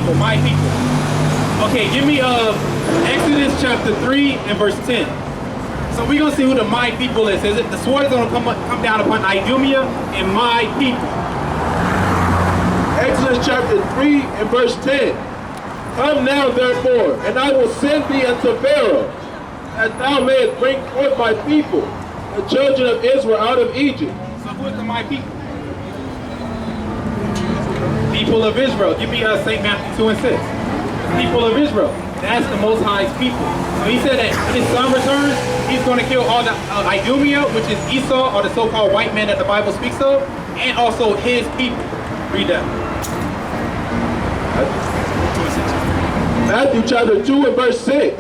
people, my people. Okay, give me Exodus chapter 3 and verse 10. So we're going to see who the my people is. Says it, the sword is going to come down upon Idumea and my people. Exodus chapter 3 and verse 10. Come now therefore, and I will send thee unto Pharaoh, that thou mayest bring forth my people, the children of Israel, out of Egypt. So who is the my people? People of Israel. Give me St. Matthew 2 and 6. People of Israel. That's the Most High's people. So he said that when his son returns, he's going to kill all the Idumea, which is Esau, or the so-called white man that the Bible speaks of, and also his people. Read that. Matthew chapter 2 and verse 6.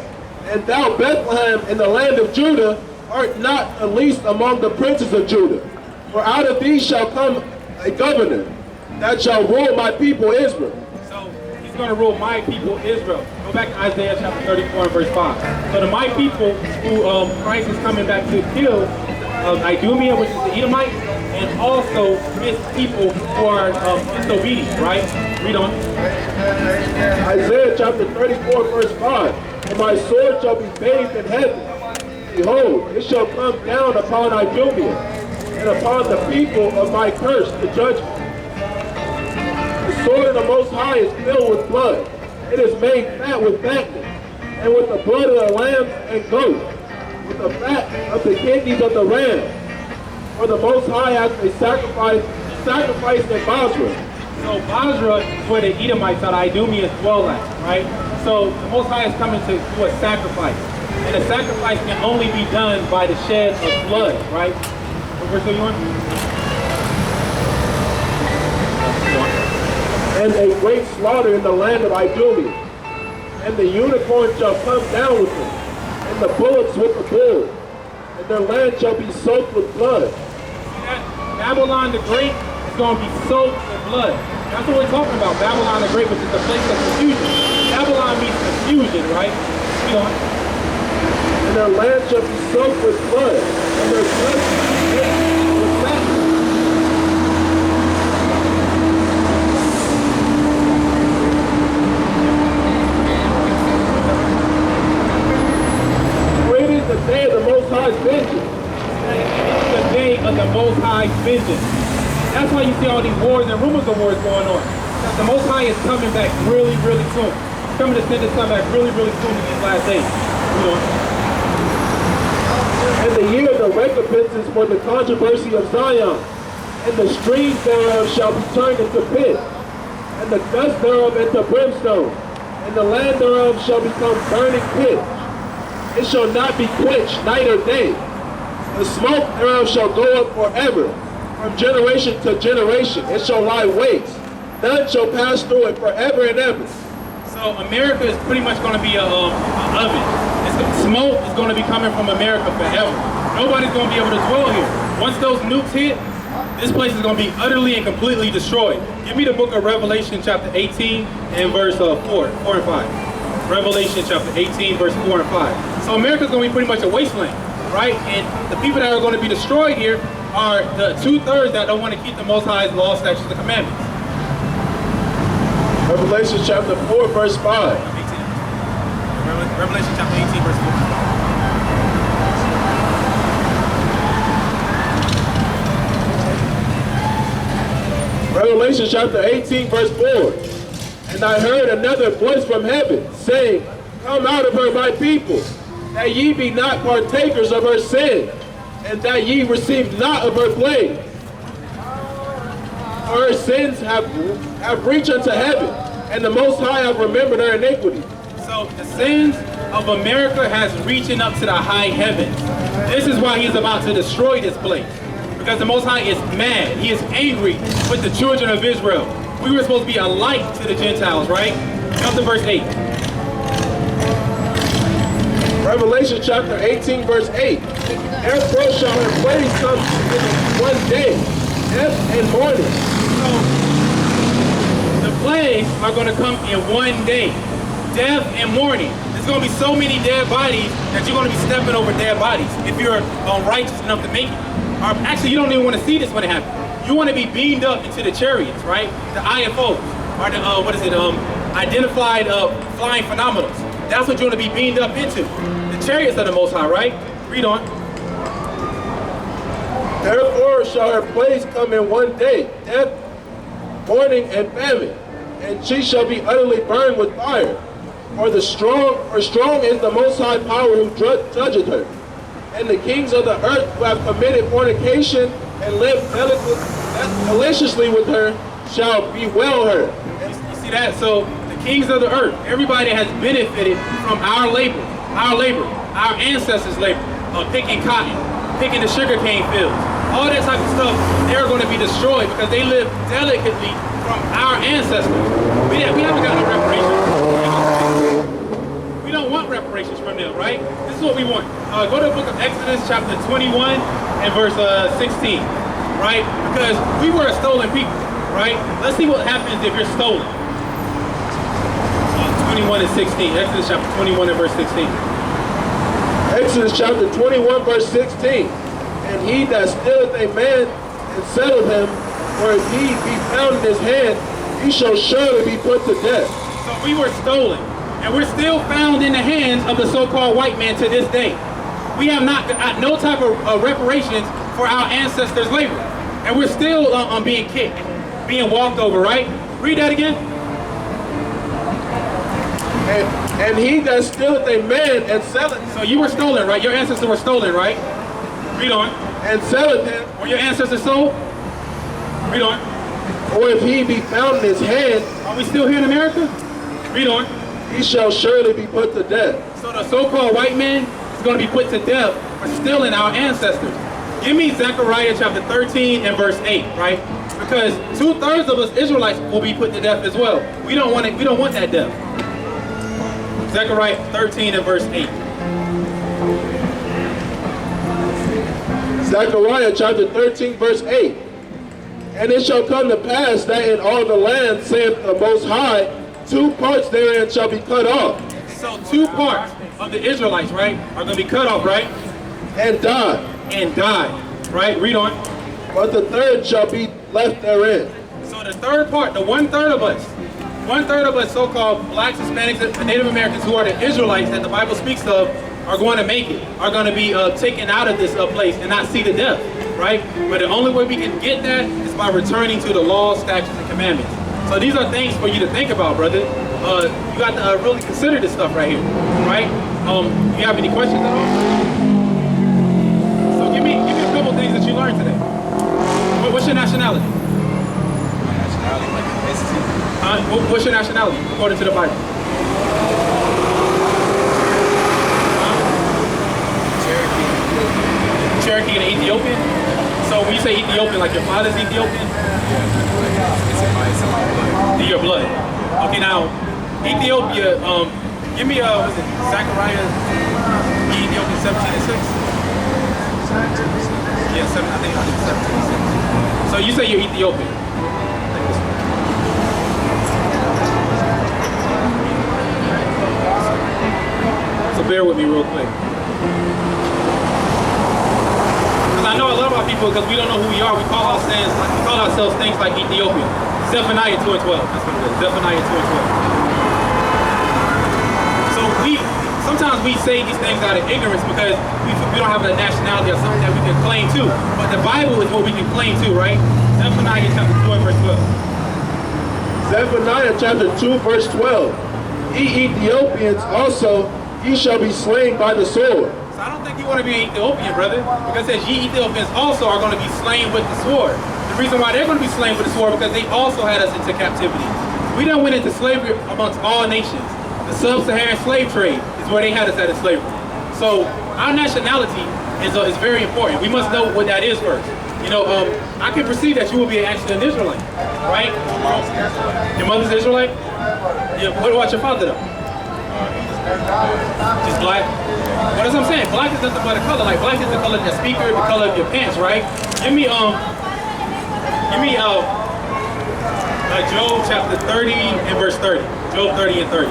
And thou, Bethlehem, in the land of Judah, art not the least among the princes of Judah. For out of thee shall come a governor, that shall rule my people Israel. So he's going to rule my people Israel. Go back to Isaiah chapter 34 and verse 5. So the my people who Christ is coming back to kill, Idumea, which is the Edomite, and also his people who are disobedient, right? Read on. Isaiah chapter 34 verse 5. And my sword shall be bathed in heaven. Behold, it shall come down upon Idumea, and upon the people of my curse, the judgment. The sword of the Most High is filled with blood. It is made fat with fatness, and with the blood of the lambs and goats, with the fat of the kidneys of the ram. For the Most High hath a sacrifice in Basra. So Basra is where the Edomites out of Idumea dwell at, right? So the Most High is coming to do a sacrifice. And a sacrifice can only be done by the shed of blood, right? What verse are you on? And a great slaughter in the land of Idumea. And the unicorn shall come down with them, and the bullocks with the bull. And their land shall be soaked with blood. Babylon the Great is going to be soaked in blood. That's what we're talking about, Babylon the Great, which is the place of confusion. Babylon means confusion, right? You know? And their land shall be soaked with blood, and their blood shall be mixed with fatness. For it is the day of the Most High's vengeance. It's the day of the Most High's vengeance. That's why you see all these wars and rumors of wars going on. Because the Most High is coming back really, really soon. He's coming to send his son back really, really soon in these last days. You know? And the year of the recompenses for the controversy of Zion, and the streams thereof shall be turned into pit, and the dust thereof into brimstone, and the land thereof shall become burning pitch. It shall not be quenched night or day. The smoke thereof shall go up forever, from generation to generation. It shall lie waste. None shall pass through it forever and ever. So America is pretty much going to be an oven. Smoke is going to be coming from America forever. Nobody's going to be able to dwell here. Once those nukes hit, this place is going to be utterly and completely destroyed. Give me the book of Revelation chapter 18 and verse 4 and 5. Revelation chapter 18 verse 4 and 5. So America's going to be pretty much a wasteland, right? And the people that are going to be destroyed here are the 2/3 that don't want to keep the Most High's laws, statutes, and commandments. Revelation chapter 4 verse 5. Revelation chapter 18 verse 4. Revelation chapter 18 verse 4. And I heard another voice from heaven, saying, Come out of her, my people, that ye be not partakers of her sin, and that ye receive not of her plague. For her sins have reached unto heaven, and the Most High have remembered her iniquity. So the sins of America has reaching up to the high heavens. This is why he's about to destroy this place. Because the Most High is mad. He is angry with the children of Israel. We were supposed to be a light to the Gentiles, right? Come to verse 8. Revelation chapter 18 verse 8. Therefore shall her plagues come in one day, death and mourning. So the plagues are going to come in one day. Death and mourning. There's going to be so many dead bodies that you're going to be stepping over dead bodies if you're righteous enough to make it. Or actually, you don't even want to see this when it happens. You want to be beamed up into the chariots, right? The IFOs, or the identified flying phenomenals. That's what you want to be beamed up into. The chariots of the Most High, right? Read on. Therefore shall her place come in one day, death, mourning, and famine, and she shall be utterly burned with fire. For strong is the Most High power who judgeth her. And the kings of the earth who have committed fornication and lived maliciously with her shall bewail her. You see that? So the kings of the earth, everybody has benefited from our labor, our ancestors' labor, picking cotton, picking the sugarcane fields, all that type of stuff. They're going to be destroyed because they live delicately from our ancestors. We haven't got no reparations. We don't want reparations from them, right? This is what we want. Go to the book of Exodus, chapter 21 and verse 16, right? Because we were a stolen people, right? Let's see what happens if you're stolen. 21 and 16. Exodus chapter 21 and verse 16. Exodus chapter 21 verse 16. And he that stealeth a man and settleth him, or if he be found in his hand, he shall surely be put to death. So we were stolen, and we're still found in the hands of the so-called white man to this day. We have not got no type of reparations for our ancestors' labor, and we're still being kicked, being walked over, right? Read that again. And he that stealeth a man and selleth. So you were stolen, right? Your ancestors were stolen, right? Read on. And selleth him. Were your ancestors sold? Read on. Or if he be found in his hand. Are we still here in America? Read on. He shall surely be put to death. So the so-called white man is going to be put to death for stealing our ancestors. Give me Zechariah chapter 13 and verse 8, right? Because 2/3 of us Israelites will be put to death as well. We don't want it. We don't want that death. Zechariah 13 and verse 8. Zechariah chapter 13 verse 8. And it shall come to pass that in all the land, saith the Most High, 2 parts therein shall be cut off. So 2 parts of the Israelites, right, are going to be cut off, right? And die. And die, right? Read on. But the third shall be left therein. So the third part, the 1/3 of us, 1/3 of us so-called blacks, Hispanics, and Native Americans who are the Israelites that the Bible speaks of are going to make it, are going to be taken out of this place and not see the death, right? But the only way we can get that is by returning to the laws, statutes, and commandments. So these are things for you to think about, brother. You got to really consider this stuff right here, right? You have any questions at all? So give me a couple things that you learned today. What's your nationality? Nationality, like ethnicity. What's your nationality, according to the Bible? Cherokee and Ethiopian? So when you say Ethiopian, like your father's Ethiopian? It's in my blood. In your blood. Okay, now, Ethiopia, give me, was it Zechariah, Ethiopian 17 and 6? Yeah, I think 17 and 6. So you say you're Ethiopian. So bear with me real quick. Because I know a lot of our people, because we don't know who we are, we call ourselves things like Ethiopia. Zephaniah 2 and 12. That's what it is. Zephaniah 2 and 12. So sometimes we say these things out of ignorance because we don't have a nationality or something that we can claim to. But the Bible is what we can claim to, right? Zephaniah chapter 2 and verse 12. Zephaniah chapter 2 verse 12. Ye Ethiopians also, ye shall be slain by the sword. So I don't think you want to be an Ethiopian, brother, because it says ye Ethiopians also are going to be slain with the sword. The reason why they're going to be slain with the sword because they also had us into captivity. We done went into slavery amongst all nations. The sub-Saharan slave trade is where they had us at in slavery. So our nationality is very important. We must know what that is first. You know, I can perceive that you will be actually an Israelite, right? Your mother's Israelite? Yeah, what about your father though? Just black? Well, that's what I'm saying. Black is nothing but a color. Like black is the color of the speaker, the color of your pants, right? Give me Job chapter 30 and verse 30. Job 30 and 30,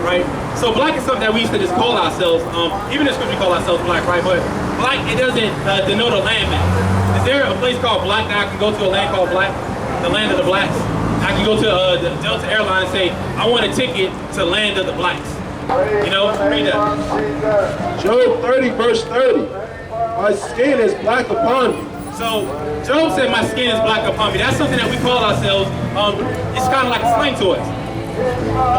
right? So black is something that we used to just call ourselves. Even in scripture we call ourselves black, right? But black, it doesn't denote a landmass. Is there a place called black that I can go to, a land called black? The land of the blacks? I can go to the Delta airline and say, I want a ticket to land of the blacks. You know, read that. Job 30 verse 30. My skin is black upon me. So Job said, my skin is black upon me. That's something that we call ourselves. It's kind of like a slang to us.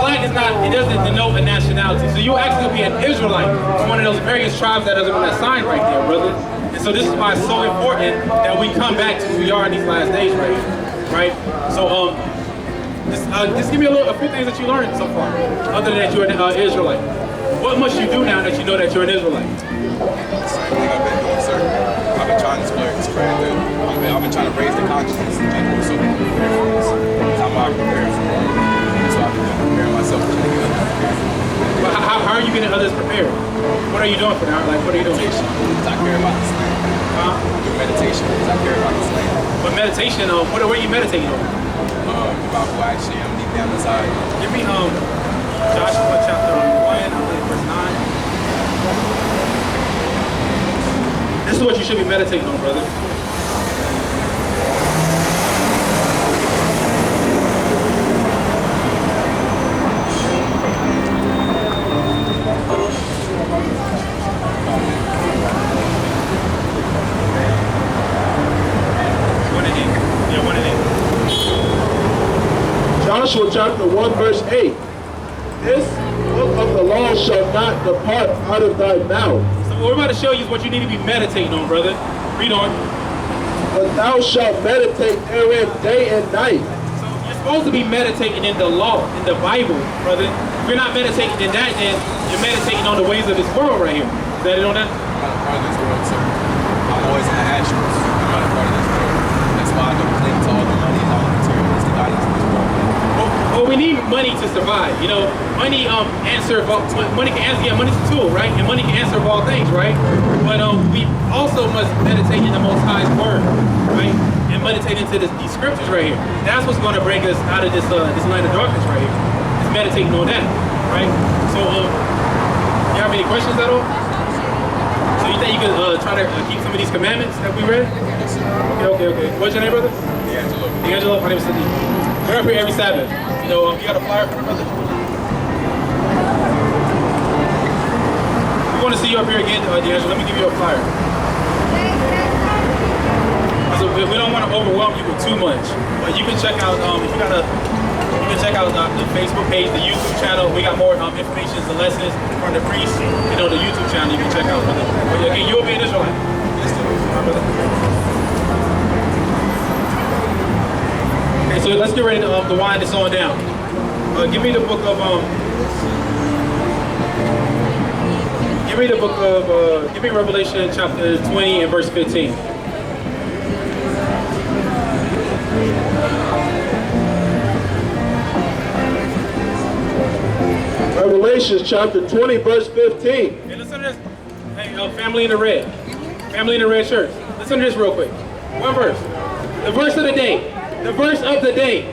Black is not, it doesn't denote a nationality. So you actually be an Israelite, one of those various tribes that is on that sign right there, brother. And so this is why it's so important that we come back to who we are in these last days right here, right? So just give me a few things that you learned so far, other than that you're an Israelite. What must you do now that you know that you're an Israelite? Same thing I've been doing, sir. I've been trying to spread that. I've been trying to raise the consciousness and also prepare for this. I'm not prepared for it. So I've been preparing myself to get others prepared. Well, how are you getting others prepared? What are you doing for now? Like, what are you doing? Meditation, because I care about this land. Do meditation, because I care about this land. But meditation, what are you meditating on? About who I actually am deep down inside. Give me Joshua chapter 1, I believe verse 9. This is what you should be meditating on, brother. Joshua chapter 1 verse 8. This book of the law shall not depart out of thy mouth. So what we're about to show you is what you need to be meditating on, brother. Read on. But thou shalt meditate therein day and night. So you're supposed to be meditating in the law, in the Bible, brother. If you're not meditating in that, then you're meditating on the ways of this world right here. Is that it on that? I'm not a part of this world, sir. I'm always in the actions. I'm not a part of this world. That's why I don't cling to all the money and all the materialistic items in this world. Well, we need money to survive. You know, money money can answer. Yeah, money's a tool, right? And money can answer all things, right? But we also must meditate in the Most High's word, right? And meditate into these scriptures right here. That's what's going to bring us out of this land of darkness right here. It's meditating on that, right? So, you have any questions at all? So you think you could try to keep some of these commandments that we read? Okay. What's your name, brother? D'Angelo. My name is Sadiq. We're up here every Sabbath. You know, you got a flyer for the brother? We want to see you up here again, D'Angelo. Let me give you a flyer. So we don't want to overwhelm you with too much, but you can check out you can check out the Facebook page, the YouTube channel. We got more information, the lessons from the priest. You know, the YouTube channel you can check out. But again, you'll be an Israelite. Okay, so let's get ready to wind this on down. Give me the book of give me Revelation chapter 20 and verse 15. Revelation chapter 20 verse 15. Hey, listen to this. Hey, family in the red. Family in the red shirts. Listen to this real quick. One verse. The verse of the day. The verse of the day.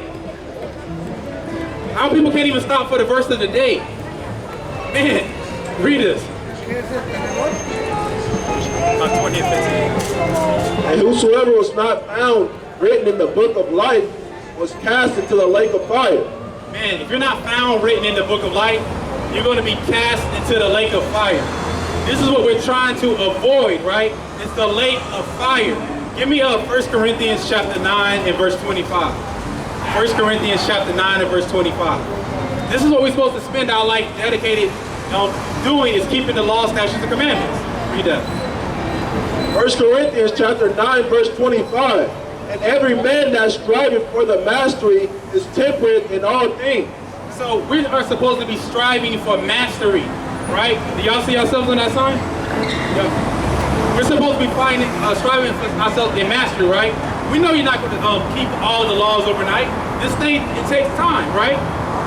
How people can't even stop for the verse of the day. Man, read this. 20 and 15. And whosoever was not found written in the book of life was cast into the lake of fire. Man, if you're not found written in the book of life, you're going to be cast into the lake of fire. This is what we're trying to avoid, right? It's the lake of fire. Give me 1 Corinthians chapter 9 and verse 25. 1 Corinthians chapter 9 and verse 25. This is what we're supposed to spend our life dedicated doing, is keeping the law, statutes, and commandments. Read that. 1 Corinthians chapter 9 verse 25. And every man that's striving for the mastery is temperate in all things. So we are supposed to be striving for mastery, right? Do y'all see yourselves on that sign? Yeah. We're supposed to be striving for ourselves in mastery, right? We know you're not going to keep all the laws overnight. This thing, it takes time, right?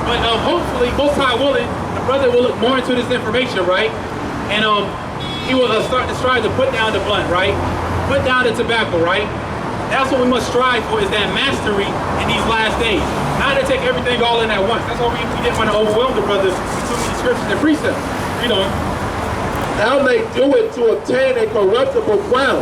But hopefully, most high willing, the brother will look more into this information, right? And he will start to strive to put down the blunt, right? Put down the tobacco, right? That's what we must strive for, is that mastery in these last days. Not to take everything all in at once. That's why we didn't want to overwhelm the brothers with too many scriptures and precepts. You know. Thou may do it to obtain a corruptible crown.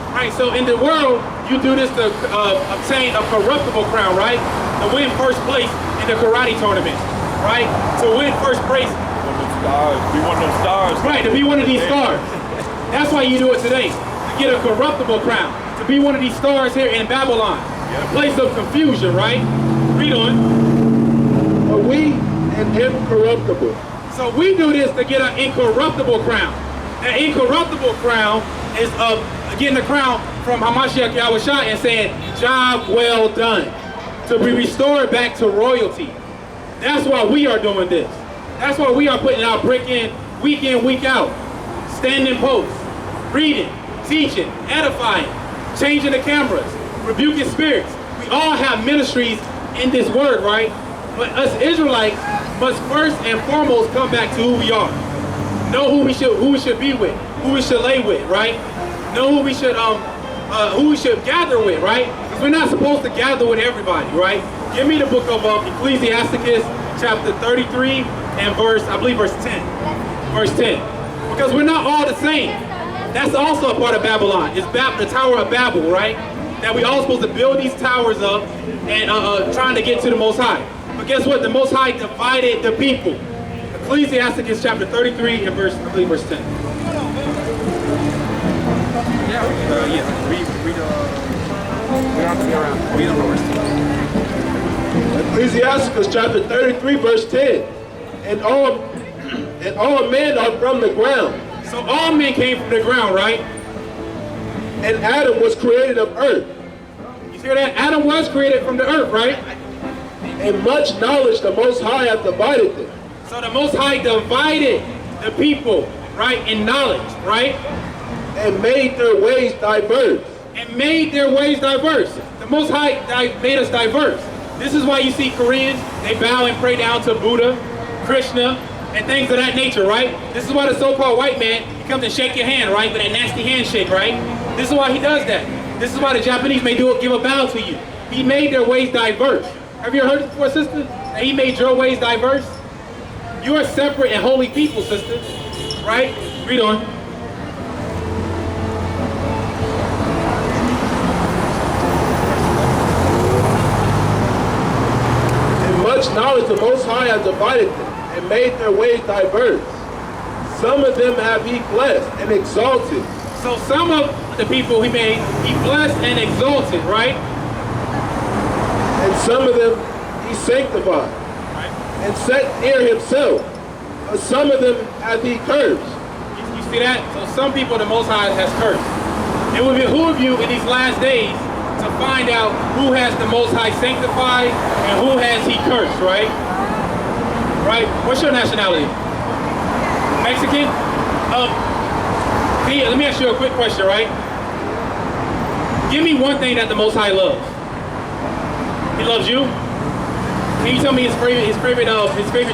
Right, so in the world, you do this to obtain a corruptible crown, right? to win first place in the karate tournament, right? To win first place. Be one of those stars. Right, to be one of these stars. That's why you do it today, to get a corruptible crown, to be one of these stars here in Babylon, a place of confusion, right? Read on. But we an incorruptible. So we do this to get an incorruptible crown. An incorruptible crown is getting the crown from Hamashiach Yahushua and saying, job well done, to be restored back to royalty. That's why we are doing this. That's why we are putting our brick in, week out, standing posts, reading, teaching, edifying, changing the cameras, rebuking spirits. We all have ministries in this word, right? But us Israelites must first and foremost come back to who we are. Know who we should be with, who we should lay with, right? Know who we should gather with, right? Because we're not supposed to gather with everybody, right? Give me the book of Ecclesiasticus, chapter 33 and verse 10. Verse 10. Because we're not all the same. That's also a part of Babylon. It's the Tower of Babel, right? That we all supposed to build these towers up and trying to get to the Most High. But guess what? The Most High divided the people. Ecclesiasticus chapter 33 and verse 10. Ecclesiasticus chapter 33 verse 10. And all men are from the ground. So all men came from the ground, right? And Adam was created of earth. You hear that? Adam was created from the earth, right? And much knowledge the Most High hath divided them. So the Most High divided the people, right, in knowledge, right? And made their ways diverse. And made their ways diverse. The Most High made us diverse. This is why you see Koreans, they bow and pray down to Buddha, Krishna, and things of that nature, right? This is why the so-called white man, he comes and shake your hand, right, with that nasty handshake, right? This is why he does that. This is why the Japanese may give a bow to you. He made their ways diverse. Have you heard this before, sister? That he made your ways diverse? You are separate and holy people, sister. Right? Read on. And much knowledge the Most High has divided them, and made their ways diverse. Some of them have he blessed and exalted. So some of the people he made, he blessed and exalted, right? And some of them he sanctified, Right. and set near himself. But some of them hath he cursed. You see that? So some people the Most High has cursed. It will behoove you in these last days to find out who has the Most High sanctified and who has he cursed, right? Right? What's your nationality? Mexican? Let me ask you a quick question, right? Give me one thing that the Most High loves. He loves you. Can you tell me his favorite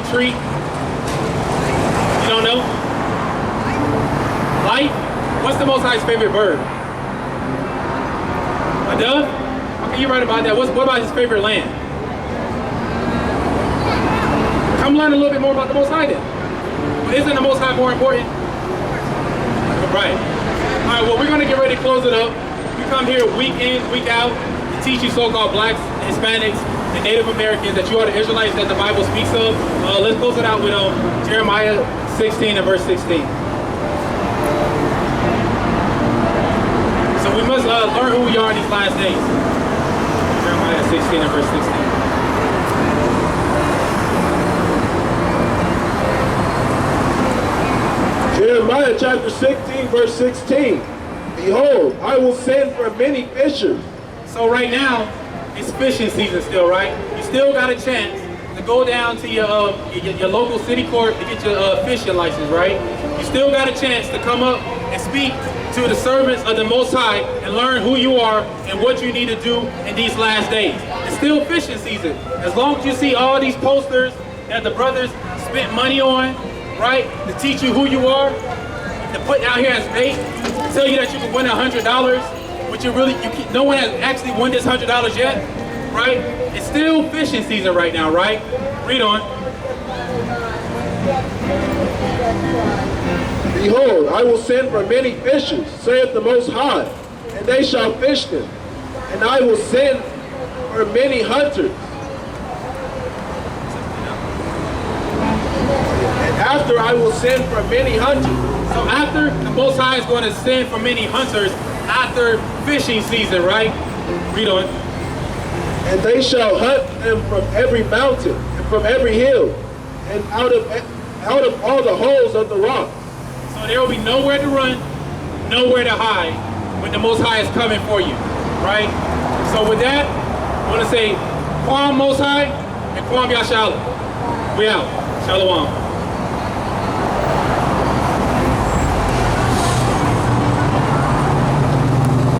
treat? You don't know? Life? What's the Most High's favorite bird? A dove? Okay, you're right about that. What about his favorite land? Come learn a little bit more about the Most High then. Isn't the Most High more important? Right. All right, well, we're going to get ready to close it up. We come here week in, week out to teach you so-called blacks, Hispanics, and Native Americans that you are the Israelites that the Bible speaks of. Let's close it out with Jeremiah 16 and verse 16. So we must learn who we are in these last days. Jeremiah 16 and verse 16. Jeremiah chapter 16 verse 16. Behold, I will send for many fishers. So right now, it's fishing season still, right? You still got a chance to go down to your local city court to get your fishing license, right? You still got a chance to come up and speak to the servants of the Most High and learn who you are and what you need to do in these last days. It's still fishing season. As long as you see all these posters that the brothers spent money on, right, to teach you who you are, to put out here as bait, to tell you that you can win $100, but no one has actually won this $100 yet, right? It's still fishing season right now, right? Read on. Behold, I will send for many fishers, saith the Most High, and they shall fish them. And I will send for many hunters, I will send for many hunters. So after, the Most High is going to send for many hunters after fishing season, right? Read on. And they shall hunt them from every mountain and from every hill and out of all the holes of the rock. So there will be nowhere to run, nowhere to hide when the Most High is coming for you, right? So with that, I want to say, Kwam Most High and Kwam Yashala. We out. Shalom.